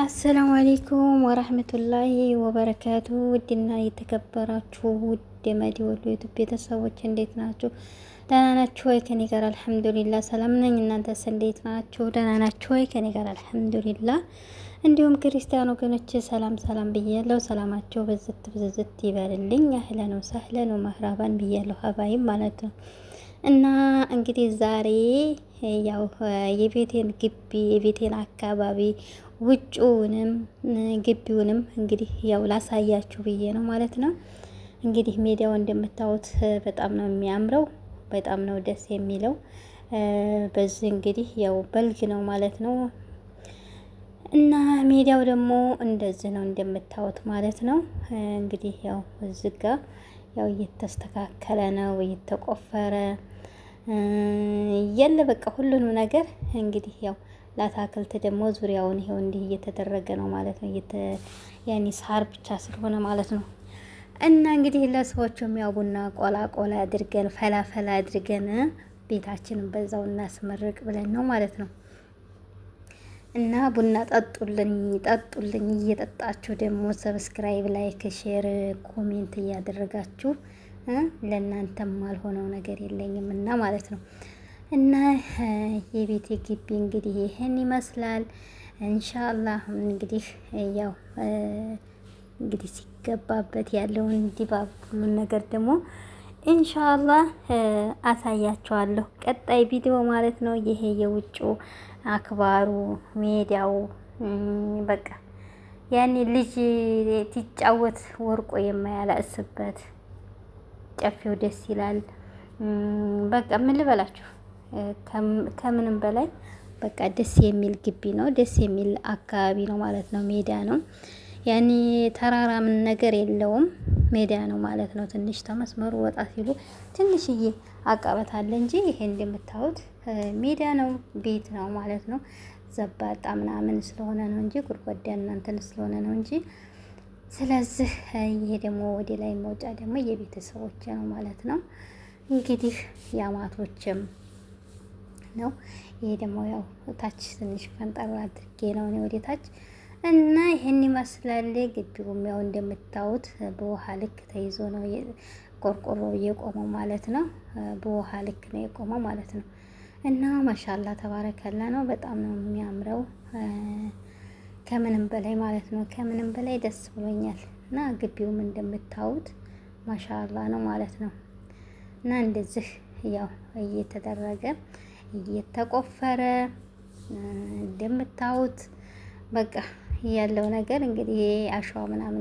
አሰላሙ አሌይኩም ወራህመቱላሂ ወበረካቱ። ውድና የተከበራችሁ ውድ የመዲወሉ ዩቱብ ቤተሰቦች እንዴት ናችሁ? ደህና ናችሁ ወይ? ከኔ ጋር አልሐምዱሊላህ ሰላም ነኝ። እናንተስ እንዴት ናችሁ? ደህና ናችሁ ወይ? ከኔ ጋር አልሐምዱሊላህ። እንዲሁም ክርስቲያን ወገኖች ሰላም ሰላም ብያለሁ። ሰላማቸው በዝት ብዝዝት ይበልልኝ። አህለን ወሰህለን ወመህራባን ብያለሁ። ሀባይም ማለት ነው። እና እንግዲህ ዛሬ ያው የቤቴን ግቢ የቤቴን አካባቢ ውጭውንም ግቢውንም እንግዲህ ያው ላሳያችሁ ብዬ ነው ማለት ነው። እንግዲህ ሜዳው እንደምታዩት በጣም ነው የሚያምረው፣ በጣም ነው ደስ የሚለው። በዚህ እንግዲህ ያው በልግ ነው ማለት ነው። እና ሜዳው ደግሞ እንደዚህ ነው እንደምታዩት ማለት ነው። እንግዲህ ያው እዚህ ጋ ያው እየተስተካከለ ነው እየተቆፈረ የለ በቃ ሁሉንም ነገር እንግዲህ ያው ለአታክልት ደግሞ ዙሪያውን ይሄው እንዲህ እየተደረገ ነው ማለት ነው። ያኔ ሳር ብቻ ስለሆነ ማለት ነው። እና እንግዲህ ለሰዎቹም ያው ቡና ቆላ ቆላ አድርገን ፈላ ፈላ አድርገን ቤታችንን በዛው እናስመርቅ ብለን ነው ማለት ነው። እና ቡና ጠጡልኝ ጠጡልኝ፣ እየጠጣችሁ ደግሞ ሰብስክራይብ፣ ላይክ፣ ሼር፣ ኮሜንት እያደረጋችሁ ለእናንተም አልሆነው ነገር የለኝም እና ማለት ነው። እና የቤቴ ግቢ እንግዲህ ይሄን ይመስላል። ኢንሻአላህ እንግዲህ ያው እንግዲህ ሲገባበት ያለውን ድባብ ሁሉን ነገር ደግሞ ኢንሻአላህ አሳያችኋለሁ ቀጣይ ቪዲዮ ማለት ነው። ይሄ የውጭ አክባሩ ሜዳው በቃ ያኔ ልጅ ትጫወት ወርቆ የማያላስበት ጨፌው ደስ ይላል። በቃ ምን ልበላችሁ ከምንም በላይ በቃ ደስ የሚል ግቢ ነው፣ ደስ የሚል አካባቢ ነው ማለት ነው። ሜዳ ነው ያኔ ተራራ ምን ነገር የለውም፣ ሜዳ ነው ማለት ነው። ትንሽ ተመስመሩ ወጣ ሲሉ ትንሽዬ አቀበት አለ እንጂ ይሄ እንደምታዩት ሜዳ ነው፣ ቤት ነው ማለት ነው። ዘባጣ ምናምን ስለሆነ ነው እንጂ ጉድጓዳ እናንተን ስለሆነ ነው እንጂ። ስለዚህ ይሄ ደግሞ ወደ ላይ መውጫ ደግሞ የቤተሰቦች ነው ማለት ነው። እንግዲህ የአማቶችም ነው። ይሄ ደግሞ ያው ታች ትንሽ ፈንጠር አድርጌ ነው እኔ ወደ ታች እና ይሄን ይመስላል። ግቢውም ያው እንደምታዩት በውሃ ልክ ተይዞ ነው ቆርቆሮ የቆመው ማለት ነው። በውሃ ልክ ነው የቆመው ማለት ነው። እና ማሻአላ ተባረከላ ነው። በጣም ነው የሚያምረው ከምንም በላይ ማለት ነው። ከምንም በላይ ደስ ብሎኛል። እና ግቢውም እንደምታዩት ማሻአላ ነው ማለት ነው። እና እንደዚህ ያው እየተደረገ እየተቆፈረ እንደምታዩት በቃ ያለው ነገር እንግዲህ አሸዋ ምናምን